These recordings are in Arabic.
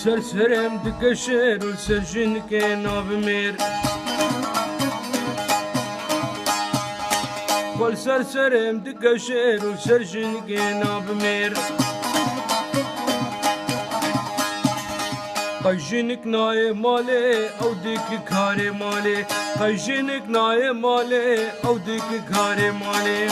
سرسرم دکشر و سرجن که ناب میر کل سرسرم دکشر و سرجن که ناب میر خیجنک نای ماله او دیک کار ماله خیجنک نای ماله او دیک کار ماله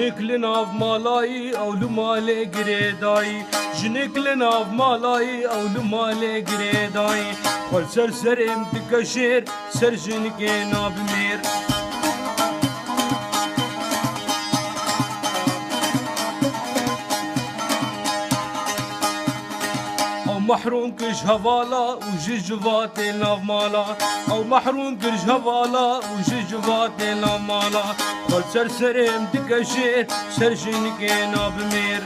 جنک لناف مالایی او لماله گریدایی جنک لناف مالایی او لماله گریدایی خل سرسرم دکشر سرجن که ناب میر محروم كش هوالا وججوات ناف مالا او محروم كش هوالا وججوات ناف مالا خل سرسرم دكشير سرجن كي ناب مير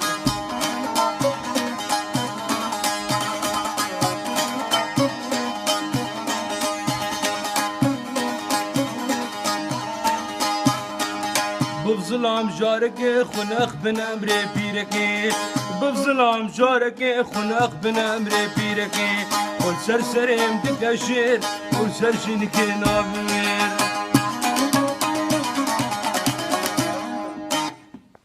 بفظلام جارك خنق بن امري بيركي بفظلام جارك خنق بن امري بيركي قل سرسرم دكشير قل سرجن كي ناب مير